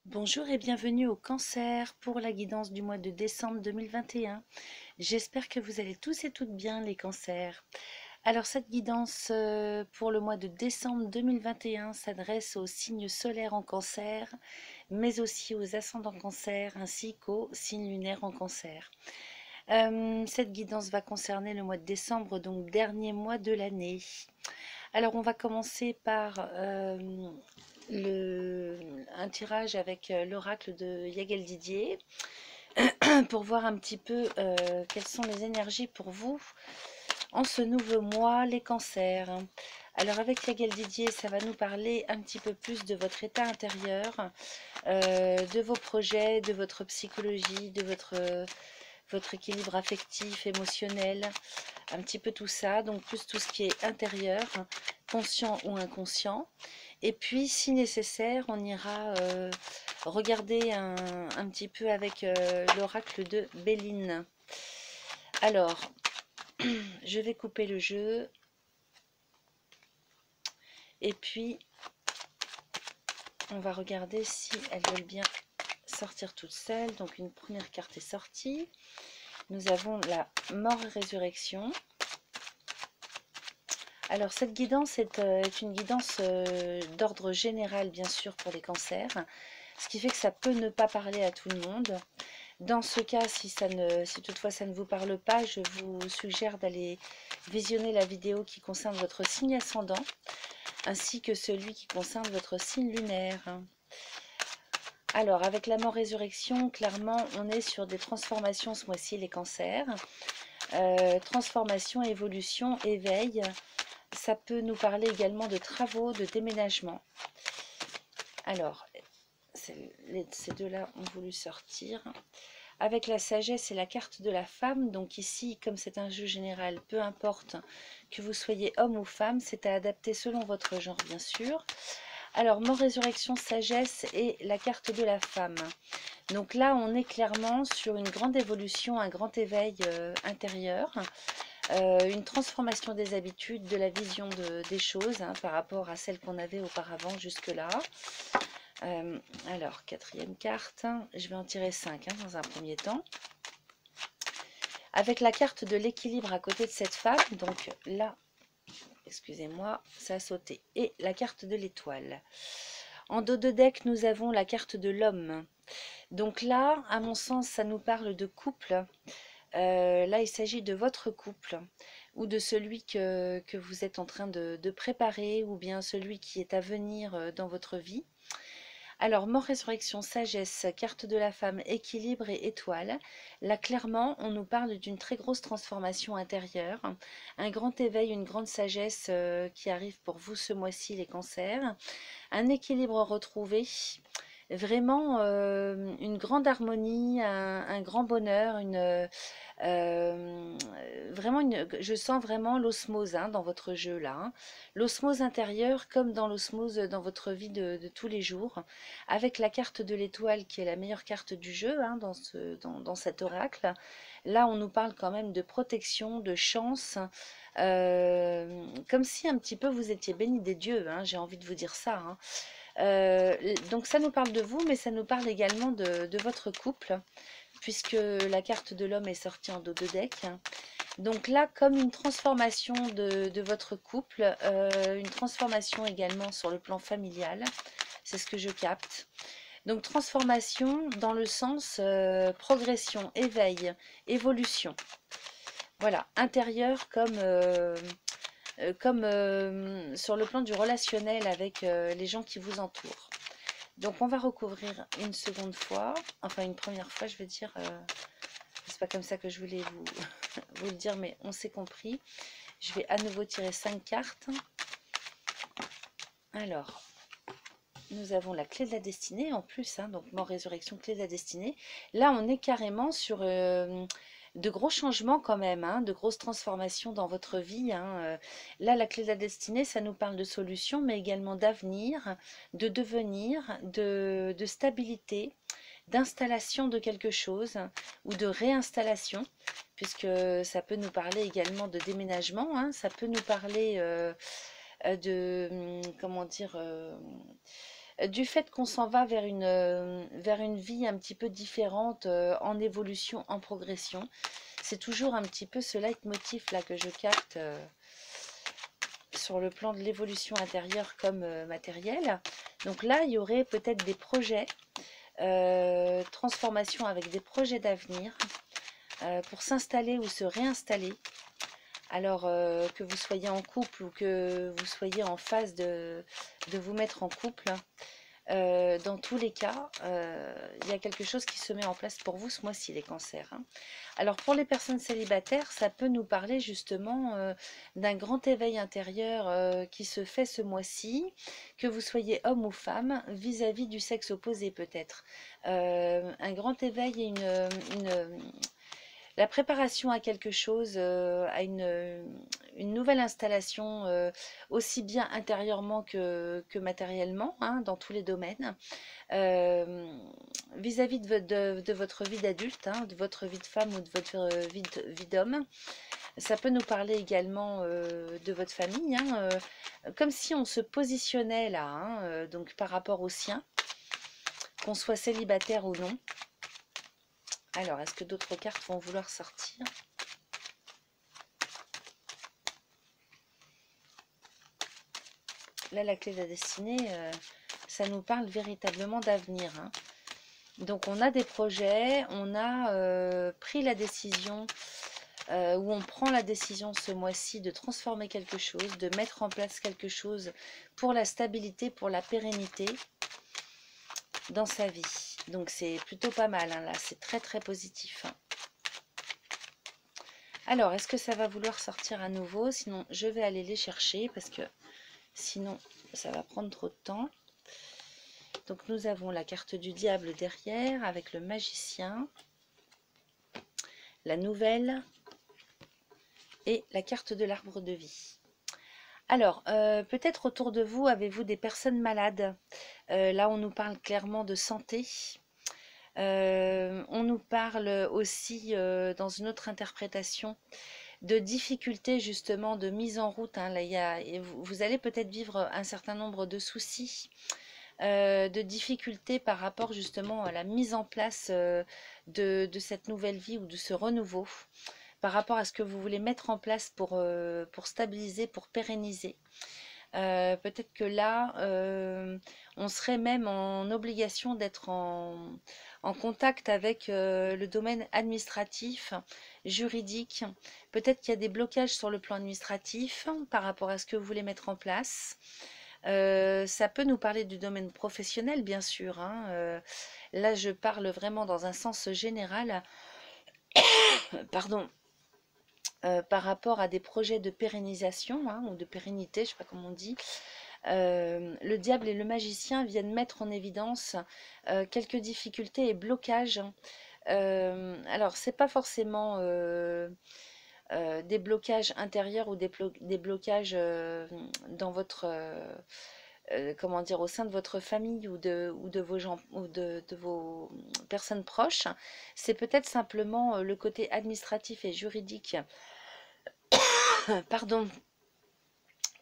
Bonjour et bienvenue au Cancer pour la guidance du mois de décembre 2021. J'espère que vous allez tous et toutes bien les cancers. Alors cette guidance pour le mois de décembre 2021 s'adresse aux signes solaires en cancer, mais aussi aux ascendants cancer ainsi qu'aux signes lunaires en cancer. Cette guidance va concerner le mois de décembre, donc dernier mois de l'année. Alors on va commencer par un tirage avec l'oracle de Yagel Didier pour voir un petit peu quelles sont les énergies pour vous en ce nouveau mois, les cancers. Alors avec Yagel Didier, ça va nous parler un petit peu plus de votre état intérieur, de vos projets, de votre psychologie, de votre équilibre affectif, émotionnel, un petit peu tout ça, donc plus tout ce qui est intérieur, conscient ou inconscient. Et puis, si nécessaire, on ira regarder un petit peu avec l'oracle de Béline. Alors, je vais couper le jeu. Et puis, on va regarder si elles veulent bien sortir toutes seules. Donc, une première carte est sortie. Nous avons la mort et résurrection. Alors, cette guidance est une guidance d'ordre général, bien sûr, pour les cancers. Ce qui fait que ça peut ne pas parler à tout le monde. Dans ce cas, si toutefois ça ne vous parle pas, je vous suggère d'aller visionner la vidéo qui concerne votre signe ascendant, ainsi que celui qui concerne votre signe lunaire. Alors, avec la mort-résurrection, clairement, on est sur des transformations ce mois-ci, les cancers. Transformation, évolution, éveil. Ça peut nous parler également de travaux, de déménagement. Alors, ces deux-là ont voulu sortir. Avec la sagesse et la carte de la femme, donc ici, comme c'est un jeu général, peu importe que vous soyez homme ou femme, c'est à adapter selon votre genre, bien sûr. Alors, mort, résurrection, sagesse et la carte de la femme. Donc là, on est clairement sur une grande évolution, un grand éveil intérieur, une transformation des habitudes, de la vision des choses par rapport à celle qu'on avait auparavant jusque-là. Alors, quatrième carte, je vais en tirer 5 dans un premier temps. Avec la carte de l'équilibre à côté de cette femme, donc là, excusez-moi, ça a sauté. Et la carte de l'étoile. En dos de deck, nous avons la carte de l'homme. Donc là, à mon sens, ça nous parle de couple. Là, il s'agit de votre couple ou de celui que vous êtes en train de préparer ou bien celui qui est à venir dans votre vie. Alors, mort, résurrection, sagesse, carte de la femme, équilibre et étoile. Là, clairement, on nous parle d'une très grosse transformation intérieure, un grand éveil, une grande sagesse qui arrive pour vous ce mois-ci, les cancers. Un équilibre retrouvé, vraiment une grande harmonie, un grand bonheur, vraiment je sens vraiment l'osmose dans votre jeu là, l'osmose intérieure comme dans l'osmose dans votre vie de tous les jours, avec la carte de l'étoile qui est la meilleure carte du jeu dans cet oracle. Là, on nous parle quand même de protection, de chance, comme si un petit peu vous étiez béni des dieux, j'ai envie de vous dire ça. Donc ça nous parle de vous, mais ça nous parle également de votre couple, puisque la carte de l'homme est sortie en dos de deck. Donc là, comme une transformation de votre couple, une transformation également sur le plan familial, c'est ce que je capte. Donc transformation dans le sens progression, éveil, évolution. Voilà, intérieur comme sur le plan du relationnel avec les gens qui vous entourent. Donc on va recouvrir une seconde fois, enfin une première fois je veux dire, c'est pas comme ça que je voulais vous le dire, mais on s'est compris. Je vais à nouveau tirer 5 cartes. Alors, nous avons la clé de la destinée en plus, donc mort, résurrection, clé de la destinée. Là on est carrément sur de gros changements quand même, de grosses transformations dans votre vie. Là, la clé de la destinée, ça nous parle de solutions, mais également d'avenir, de devenir, de stabilité, d'installation de quelque chose ou de réinstallation, puisque ça peut nous parler également de déménagement, ça peut nous parler de, comment dire, du fait qu'on s'en va vers une vie un petit peu différente, en évolution, en progression. C'est toujours un petit peu ce leitmotiv là que je capte sur le plan de l'évolution intérieure comme matérielle. Donc là, il y aurait peut-être des projets, transformation avec des projets d'avenir pour s'installer ou se réinstaller. Alors que vous soyez en couple ou que vous soyez en phase de vous mettre en couple, dans tous les cas, il y a quelque chose qui se met en place pour vous ce mois-ci, les cancers, hein. Alors pour les personnes célibataires, ça peut nous parler justement d'un grand éveil intérieur qui se fait ce mois-ci, que vous soyez homme ou femme, vis-à-vis du sexe opposé peut-être. Un grand éveil et la préparation à quelque chose, à une nouvelle installation, aussi bien intérieurement que matériellement, hein, dans tous les domaines, vis-à-vis de votre vie d'adulte, hein, de votre vie de femme ou de votre vie d'homme. Ça peut nous parler également de votre famille, hein, comme si on se positionnait là, hein, donc par rapport au sien, qu'on soit célibataire ou non. Alors, est-ce que d'autres cartes vont vouloir sortir? Là, la clé de la destinée, ça nous parle véritablement d'avenir, hein. Donc, on a des projets, on a pris la décision, ou on prend la décision ce mois-ci de transformer quelque chose, de mettre en place quelque chose pour la stabilité, pour la pérennité dans sa vie. Donc, c'est plutôt pas mal, hein, là, c'est très très positif, hein. Alors, est-ce que ça va vouloir sortir à nouveau? Sinon, je vais aller les chercher parce que sinon, ça va prendre trop de temps. Donc, nous avons la carte du diable derrière avec le magicien, la nouvelle et la carte de l'arbre de vie. Alors, peut-être autour de vous, avez-vous des personnes malades? Là, on nous parle clairement de santé. On nous parle aussi, dans une autre interprétation, de difficultés justement de mise en route, hein. Là, vous allez peut-être vivre un certain nombre de soucis, de difficultés par rapport justement à la mise en place de cette nouvelle vie ou de ce renouveau, par rapport à ce que vous voulez mettre en place pour stabiliser, pour pérenniser. Peut-être que là, on serait même en obligation d'être en contact avec le domaine administratif, juridique. Peut-être qu'il y a des blocages sur le plan administratif par rapport à ce que vous voulez mettre en place. Ça peut nous parler du domaine professionnel, bien sûr, hein. Là, je parle vraiment dans un sens général, pardon, par rapport à des projets de pérennisation, hein, ou de pérennité, je ne sais pas comment on dit. Le diable et le magicien viennent mettre en évidence quelques difficultés et blocages. Alors, c'est pas forcément des blocages intérieurs ou des blocages dans votre comment dire, au sein de votre famille ou de vos gens ou de vos personnes proches. C'est peut-être simplement le côté administratif et juridique, pardon,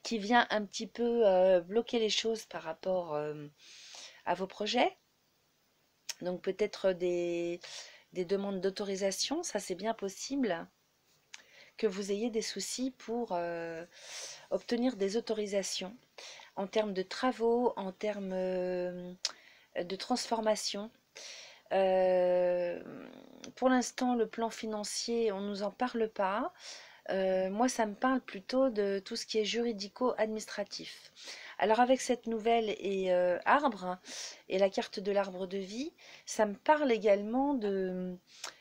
qui vient un petit peu bloquer les choses par rapport à vos projets. Donc peut-être des demandes d'autorisation, ça c'est bien possible que vous ayez des soucis pour obtenir des autorisations en termes de travaux, en termes de transformation. Pour l'instant, le plan financier, on ne nous en parle pas. Moi, ça me parle plutôt de tout ce qui est juridico-administratif. Alors avec cette nouvelle et arbre, et la carte de l'arbre de vie, ça me parle également de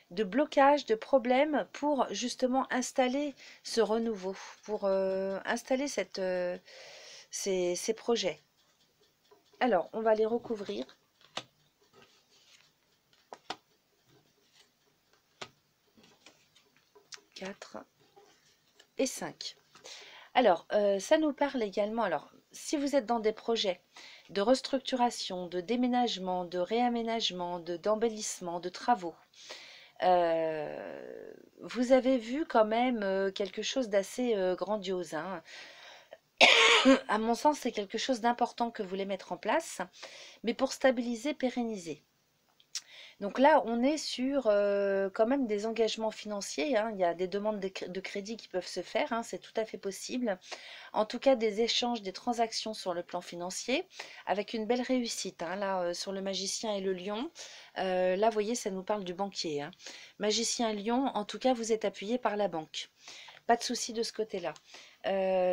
blocage, de problèmes pour justement installer ce renouveau, pour installer ces projets. Alors, on va les recouvrir. Quatre et 5. Alors, ça nous parle également, alors, si vous êtes dans des projets de restructuration, de déménagement, de réaménagement, d'embellissement, de travaux, vous avez vu quand même quelque chose d'assez grandiose, hein. À mon sens, c'est quelque chose d'important que vous voulez mettre en place, mais pour stabiliser, pérenniser. Donc là, on est sur quand même des engagements financiers, hein. Il y a des demandes de crédit qui peuvent se faire, hein, c'est tout à fait possible. En tout cas, des échanges, des transactions sur le plan financier, avec une belle réussite, hein. Là, sur le magicien et le lion, là, vous voyez, ça nous parle du banquier, hein. Magicien et lion, en tout cas, vous êtes appuyé par la banque. Pas de souci de ce côté-là.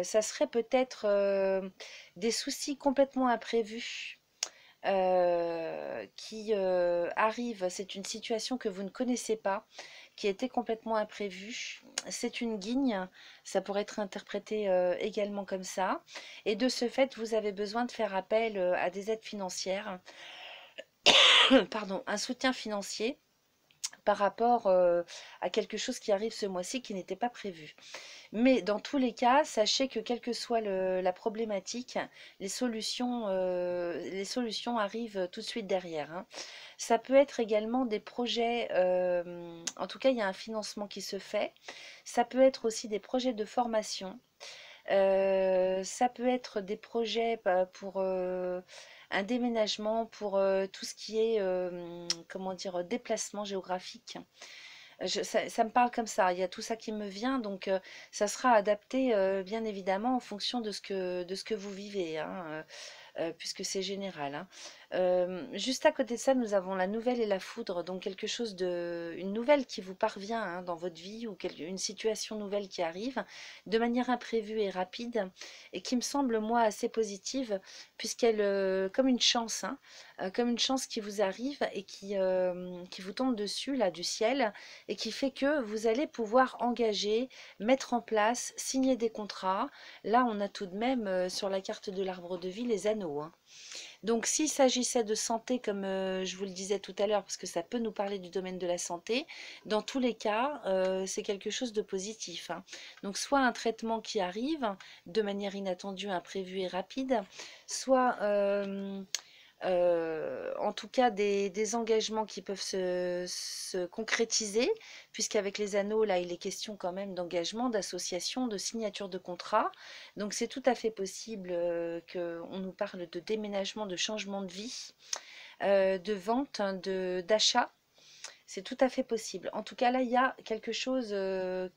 Ça serait peut-être des soucis complètement imprévus qui arrive, c'est une situation que vous ne connaissez pas, qui était complètement imprévue. C'est une guigne, ça pourrait être interprété également comme ça. Et de ce fait, vous avez besoin de faire appel à des aides financières, pardon, un soutien financier par rapport à quelque chose qui arrive ce mois-ci qui n'était pas prévu. Mais dans tous les cas, sachez que quelle que soit la problématique, les solutions arrivent tout de suite derrière, hein. Ça peut être également des projets, en tout cas il y a un financement qui se fait. Ça peut être aussi des projets de formation. Ça peut être des projets pour un déménagement, pour tout ce qui est, comment dire, déplacement géographique. Ça me parle comme ça, il y a tout ça qui me vient, donc ça sera adapté bien évidemment en fonction de ce que vous vivez, hein, puisque c'est général, hein. Juste à côté de ça, nous avons la nouvelle et la foudre, donc quelque chose une nouvelle qui vous parvient hein, dans votre vie ou une situation nouvelle qui arrive de manière imprévue et rapide et qui me semble moi assez positive puisqu'elle, comme une chance, hein, comme une chance qui vous arrive et qui vous tombe dessus là du ciel et qui fait que vous allez pouvoir engager, mettre en place, signer des contrats. Là, on a tout de même sur la carte de l'arbre de vie les anneaux, hein. Donc, s'il s'agissait de santé, comme je vous le disais tout à l'heure, parce que ça peut nous parler du domaine de la santé, dans tous les cas, c'est quelque chose de positif, hein. Donc, soit un traitement qui arrive de manière inattendue, imprévue et rapide, soit en tout cas des engagements qui peuvent se concrétiser, puisqu'avec les anneaux, là, il est question quand même d'engagement, d'association, de signature de contrat. Donc c'est tout à fait possible qu'on nous parle de déménagement, de changement de vie, de vente, hein, d'achat. C'est tout à fait possible. En tout cas, là, il y a quelque chose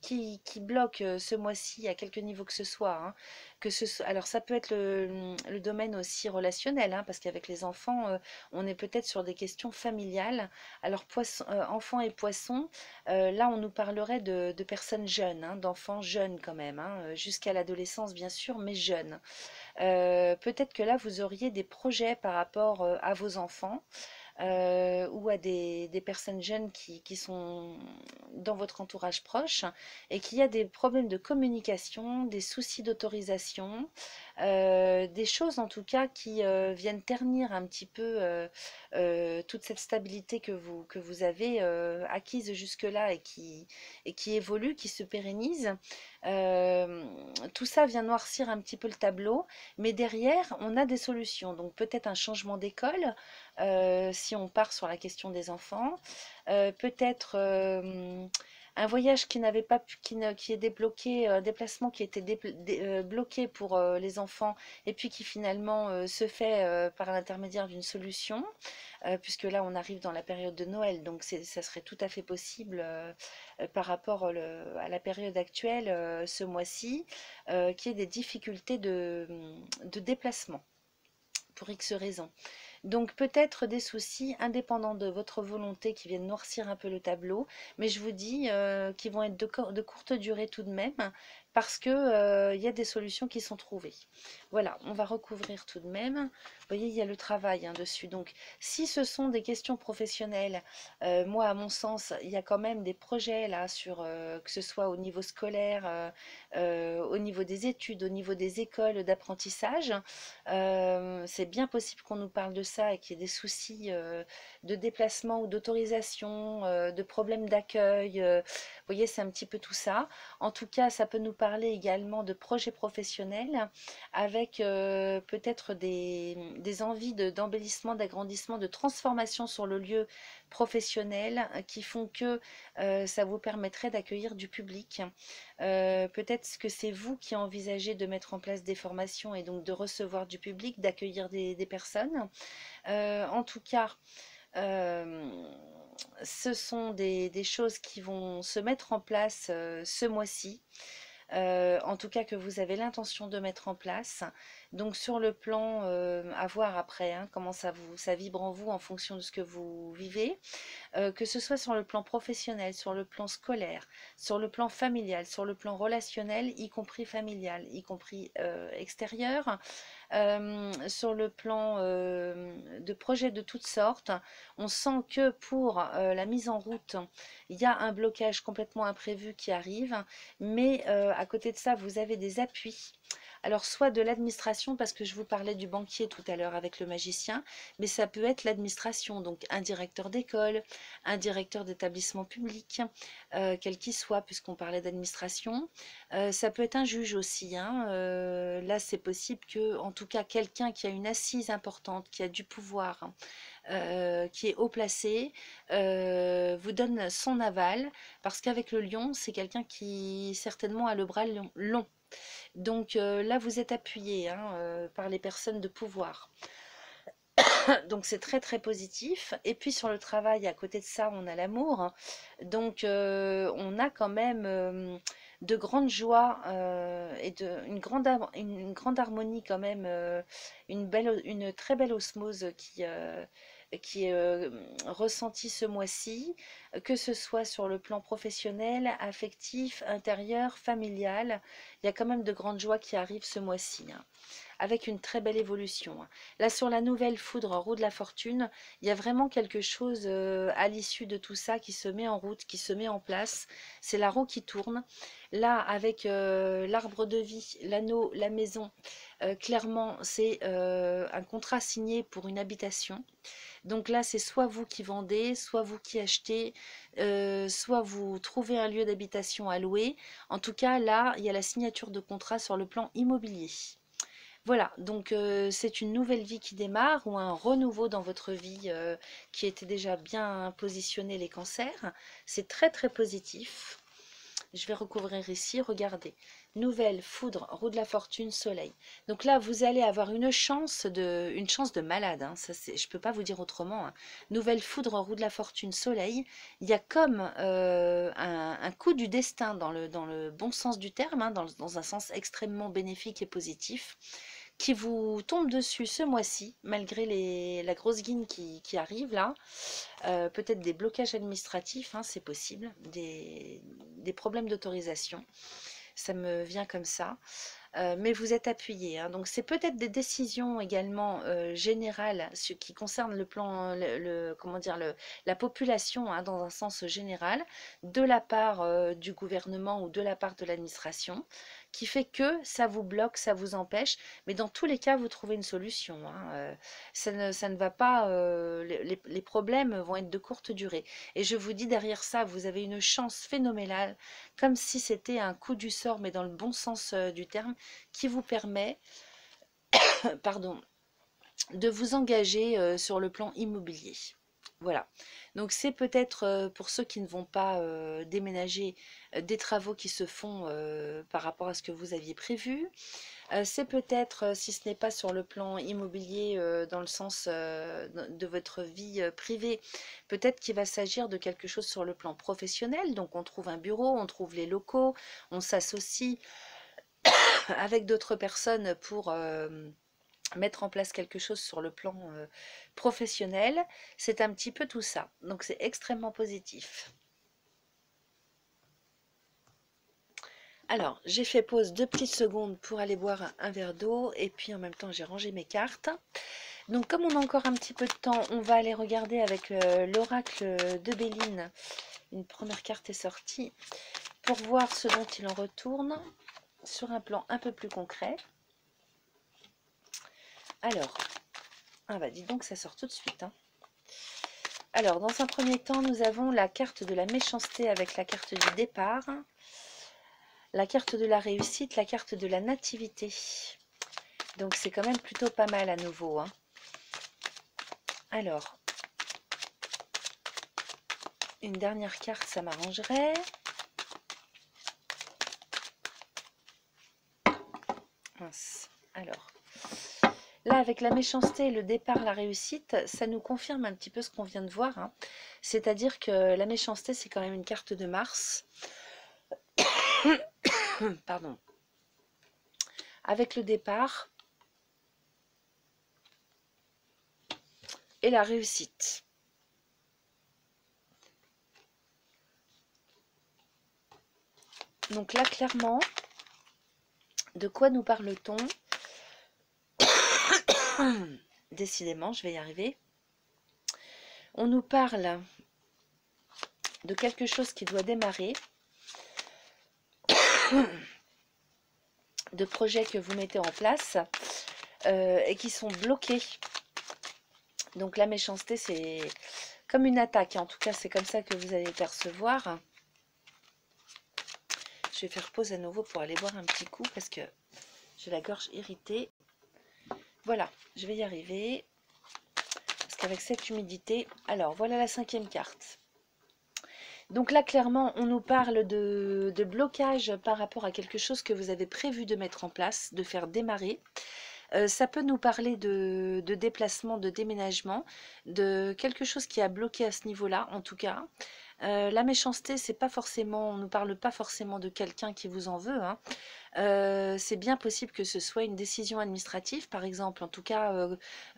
qui bloque ce mois-ci à quelque niveau que ce soit, hein. Alors, ça peut être le domaine aussi relationnel, hein, parce qu'avec les enfants, on est peut-être sur des questions familiales. Alors, enfants et poissons, là, on nous parlerait de personnes jeunes, hein, d'enfants jeunes quand même, hein, jusqu'à l'adolescence, bien sûr, mais jeunes. Peut-être que là, vous auriez des projets par rapport à vos enfants ou à des personnes jeunes qui sont dans votre entourage proche et qui a des problèmes de communication, des soucis d'autorisation, des choses en tout cas qui viennent ternir un petit peu toute cette stabilité que vous avez acquise jusque-là et qui évolue, qui se pérennise. Euh, Tout ça vient noircir un petit peu le tableau, mais derrière, on a des solutions. Donc peut-être un changement d'école, si on part sur la question des enfants, peut-être un voyage qui n'avait pas pu, qui est débloqué, un déplacement qui était bloqué pour les enfants et puis qui finalement se fait par l'intermédiaire d'une solution, puisque là on arrive dans la période de Noël, donc ça serait tout à fait possible par rapport à la période actuelle ce mois-ci, qu'il y ait des difficultés de déplacement pour X raisons. Donc peut-être des soucis indépendants de votre volonté qui viennent noircir un peu le tableau, mais je vous dis qu'ils vont être de courte durée tout de même, parce que il y a des solutions qui sont trouvées. Voilà, on va recouvrir tout de même. Vous voyez, il y a le travail hein, dessus. Donc si ce sont des questions professionnelles, moi à mon sens, il y a quand même des projets là sur que ce soit au niveau scolaire, au niveau des études, au niveau des écoles d'apprentissage. C'est bien possible qu'on nous parle de ça et qu'il y ait des soucis de déplacement ou d'autorisation, de problèmes d'accueil. Vous voyez, c'est un petit peu tout ça. En tout cas, ça peut nous parler également de projets professionnels avec peut-être des envies d'embellissement, d'agrandissement, de transformation sur le lieu professionnel qui font que ça vous permettrait d'accueillir du public. Peut-être que c'est vous qui envisagez de mettre en place des formations et donc de recevoir du public, d'accueillir des personnes. En tout cas, ce sont des choses qui vont se mettre en place ce mois-ci. En tout cas que vous avez l'intention de mettre en place. Donc sur le plan, à voir après, hein, comment ça vibre en vous en fonction de ce que vous vivez, que ce soit sur le plan professionnel, sur le plan scolaire, sur le plan familial, sur le plan relationnel, y compris familial, y compris extérieur, sur le plan de projets de toutes sortes. On sent que pour la mise en route, il y a un blocage complètement imprévu qui arrive, mais à côté de ça, vous avez des appuis. Alors, soit de l'administration, parce que je vous parlais du banquier tout à l'heure avec le magicien, mais ça peut être l'administration, donc un directeur d'école, un directeur d'établissement public, quel qu'il soit, puisqu'on parlait d'administration. Ça peut être un juge aussi, hein. Là, c'est possible que, en tout cas, quelqu'un qui a une assise importante, qui a du pouvoir, qui est haut placé, vous donne son aval, parce qu'avec le lion, c'est quelqu'un qui certainement a le bras long. Donc là, vous êtes appuyé, hein, par les personnes de pouvoir. Donc c'est très très positif. Et puis sur le travail, à côté de ça, on a l'amour. Donc on a quand même de grandes joies et une grande harmonie quand même, une très belle osmose qui est ressentie ce mois-ci, que ce soit sur le plan professionnel, affectif, intérieur, familial. Il y a quand même de grandes joies qui arrivent ce mois-ci, hein, avec une très belle évolution. Là, sur la nouvelle foudre roue de la fortune, il y a vraiment quelque chose à l'issue de tout ça qui se met en route, qui se met en place. C'est la roue qui tourne. Là, avec l'arbre de vie, l'anneau, la maison, clairement, c'est un contrat signé pour une habitation. Donc là, c'est soit vous qui vendez, soit vous qui achetez, soit vous trouvez un lieu d'habitation à louer. En tout cas, là, il y a la signature de contrat sur le plan immobilier. Voilà, donc c'est une nouvelle vie qui démarre ou un renouveau dans votre vie qui était déjà bien positionné, les cancers. C'est très très positif. Je vais recouvrir ici, regardez. Nouvelle foudre, roue de la fortune, soleil. Donc là, vous allez avoir une chance de malade, hein. Ça, je ne peux pas vous dire autrement, hein. Nouvelle foudre, roue de la fortune, soleil. Il y a comme un coup du destin dans le bon sens du terme, hein, dans un sens extrêmement bénéfique et positif, qui vous tombe dessus ce mois-ci, malgré la grosse guine qui arrive là. Peut-être des blocages administratifs, hein, c'est possible, des problèmes d'autorisation. Ça me vient comme ça. Mais vous êtes appuyé, hein. Donc c'est peut-être des décisions également générales, ce qui concerne le plan, comment dire, la population, hein, dans un sens général, de la part du gouvernement ou de la part de l'administration, qui fait que ça vous bloque, ça vous empêche, mais dans tous les cas, vous trouvez une solution, hein. Ça ne va pas, les problèmes vont être de courte durée. Et je vous dis, derrière ça, vous avez une chance phénoménale, comme si c'était un coup du sort, mais dans le bon sens du terme, qui vous permet, pardon, de vous engager sur le plan immobilier. Voilà, donc c'est peut-être pour ceux qui ne vont pas déménager, des travaux qui se font par rapport à ce que vous aviez prévu. C'est peut-être, si ce n'est pas sur le plan immobilier, dans le sens de votre vie privée, peut-être qu'il va s'agir de quelque chose sur le plan professionnel. Donc on trouve un bureau, on trouve les locaux, on s'associe avec d'autres personnes pour mettre en place quelque chose sur le plan professionnel. C'est un petit peu tout ça. Donc c'est extrêmement positif. Alors, j'ai fait pause 2 petites secondes pour aller boire un verre d'eau et puis en même temps j'ai rangé mes cartes. Donc comme on a encore un petit peu de temps, on va aller regarder avec l'oracle de Béline. Une première carte est sortie pour voir ce dont il en retourne sur un plan un peu plus concret. Alors, ah bah dis donc ça sort tout de suite, hein. Alors, dans un premier temps, nous avons la carte de la méchanceté avec la carte du départ. la carte de la réussite, la carte de la nativité. Donc c'est quand même plutôt pas mal à nouveau, hein. Alors, une dernière carte, ça m'arrangerait. Mince. Alors, là, avec la méchanceté, le départ, la réussite, ça nous confirme un petit peu ce qu'on vient de voir, hein. C'est-à-dire que la méchanceté, c'est quand même une carte de Mars. Pardon. Avec le départ et la réussite. Donc là, clairement, de quoi nous parle-t-on? Décidément, je vais y arriver. On nous parle de quelque chose qui doit démarrer, de projets que vous mettez en place et qui sont bloqués. Donc la méchanceté, c'est comme une attaque. En tout cas, c'est comme ça que vous allez le percevoir. Je vais faire pause à nouveau pour aller boire un petit coup parce que j'ai la gorge irritée. Voilà, je vais y arriver. Parce qu'avec cette humidité... Alors, voilà la 5e carte. Donc là, clairement, on nous parle de blocage par rapport à quelque chose que vous avez prévu de mettre en place, de faire démarrer. Ça peut nous parler de déplacement, de déménagement, de quelque chose qui a bloqué à ce niveau-là, en tout cas. La méchanceté, c'est pas forcément, on ne nous parle pas forcément de quelqu'un qui vous en veut, hein. C'est bien possible que ce soit une décision administrative, par exemple, en tout cas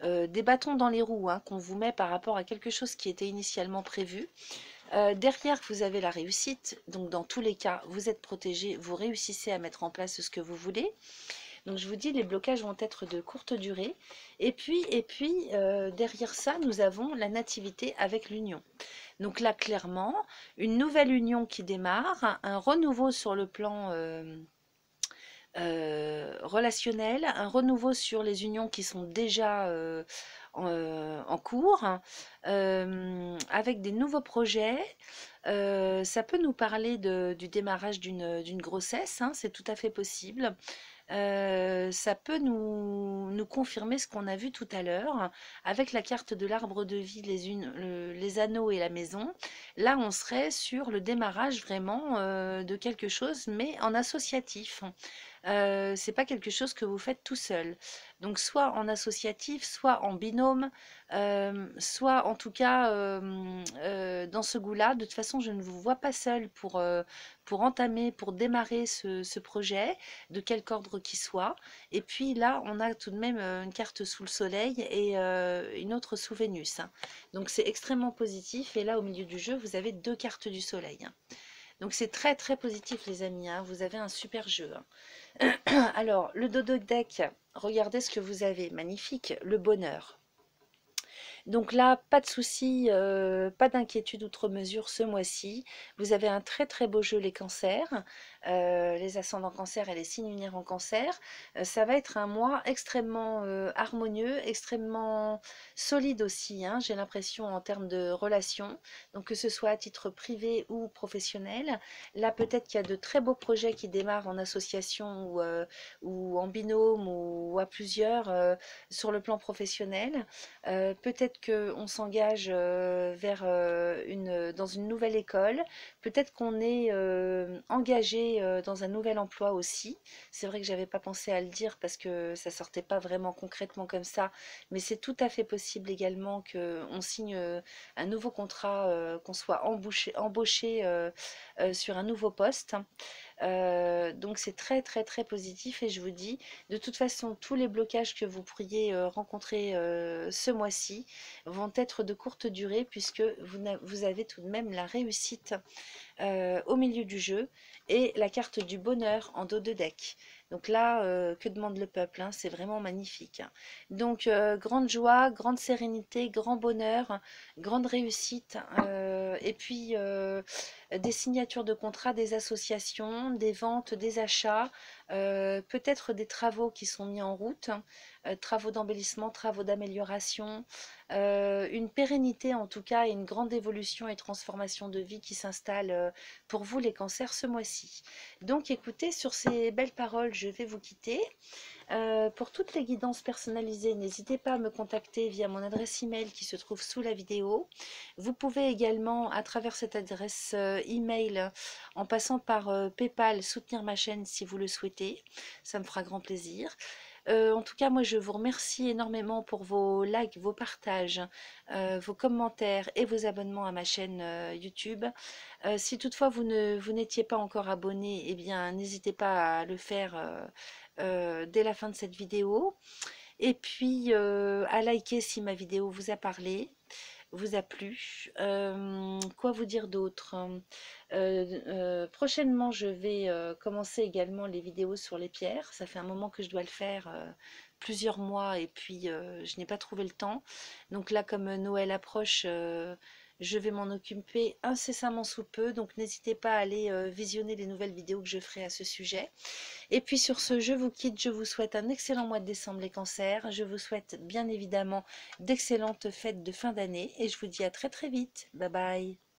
des bâtons dans les roues, hein, qu'on vous met par rapport à quelque chose qui était initialement prévu. Derrière, vous avez la réussite, donc dans tous les cas, vous êtes protégé, vous réussissez à mettre en place ce que vous voulez. Donc je vous dis, les blocages vont être de courte durée. Et puis derrière ça, nous avons la nativité avec l'union. Donc là, clairement, une nouvelle union qui démarre, un renouveau sur le plan relationnel, un renouveau sur les unions qui sont déjà en cours, avec des nouveaux projets. Ça peut nous parler du démarrage d'une grossesse, hein, c'est tout à fait possible. Ça peut nous confirmer ce qu'on a vu tout à l'heure avec la carte de l'arbre de vie, les anneaux et la maison. Là, on serait sur le démarrage vraiment de quelque chose, mais en associatif. C'est pas quelque chose que vous faites tout seul. Donc soit en associatif, soit en binôme, soit en tout cas dans ce goût-là. De toute façon, je ne vous vois pas seul pour entamer, pour démarrer ce projet, de quelque ordre qu'il soit. Et puis là, on a tout de même une carte sous le soleil et une autre sous Vénus, hein. Donc c'est extrêmement positif. Et là, au milieu du jeu, vous avez 2 cartes du soleil, hein. Donc c'est très très positif les amis, hein. Vous avez un super jeu, hein. Alors, le dodo deck, regardez ce que vous avez, magnifique, le bonheur. Donc là, pas de souci, pas d'inquiétude outre mesure ce mois-ci. Vous avez un très très beau jeu les cancers, les ascendants cancer et les signes lunaires en cancer. Ça va être un mois extrêmement harmonieux, extrêmement solide aussi, hein, j'ai l'impression en termes de relations. Donc que ce soit à titre privé ou professionnel. Là peut-être qu'il y a de très beaux projets qui démarrent en association ou en binôme ou à plusieurs sur le plan professionnel. Peut-être qu'on s'engage dans une nouvelle école, peut-être qu'on est engagé dans un nouvel emploi aussi. C'est vrai que j'avais pas pensé à le dire parce que ça sortait pas vraiment concrètement comme ça, mais c'est tout à fait possible également qu'on signe un nouveau contrat, qu'on soit embauché sur un nouveau poste. Donc c'est très très très positif et je vous dis, de toute façon, tous les blocages que vous pourriez rencontrer ce mois-ci vont être de courte durée puisque vous avez tout de même la réussite au milieu du jeu et la carte du bonheur en dos de deck. Donc là, que demande le peuple, hein, c'est vraiment magnifique. Donc, grande joie, grande sérénité, grand bonheur, grande réussite, et puis des signatures de contrats, des associations, des ventes, des achats, peut-être des travaux qui sont mis en route, travaux d'embellissement, travaux d'amélioration, une pérennité en tout cas et une grande évolution et transformation de vie qui s'installe pour vous les cancers ce mois-ci. Donc écoutez, sur ces belles paroles, je vais vous quitter. Pour toutes les guidances personnalisées, n'hésitez pas à me contacter via mon adresse email qui se trouve sous la vidéo. Vous pouvez également, à travers cette adresse email, en passant par PayPal, soutenir ma chaîne si vous le souhaitez. Ça me fera grand plaisir. En tout cas, moi, je vous remercie énormément pour vos likes, vos partages, vos commentaires et vos abonnements à ma chaîne YouTube. Si toutefois vous n'étiez pas encore abonné, eh bien, n'hésitez pas à le faire dès la fin de cette vidéo. Et puis, à liker si ma vidéo vous a parlé, vous a plu. Quoi vous dire d'autre? Prochainement, je vais commencer également les vidéos sur les pierres. Ça fait un moment que je dois le faire, plusieurs mois, et puis je n'ai pas trouvé le temps. Donc là, comme Noël approche, je vais m'en occuper incessamment sous peu. Donc n'hésitez pas à aller visionner les nouvelles vidéos que je ferai à ce sujet. Et puis sur ce, je vous quitte. Je vous souhaite un excellent mois de décembre les cancers. Je vous souhaite bien évidemment d'excellentes fêtes de fin d'année. Et je vous dis à très très vite. Bye bye.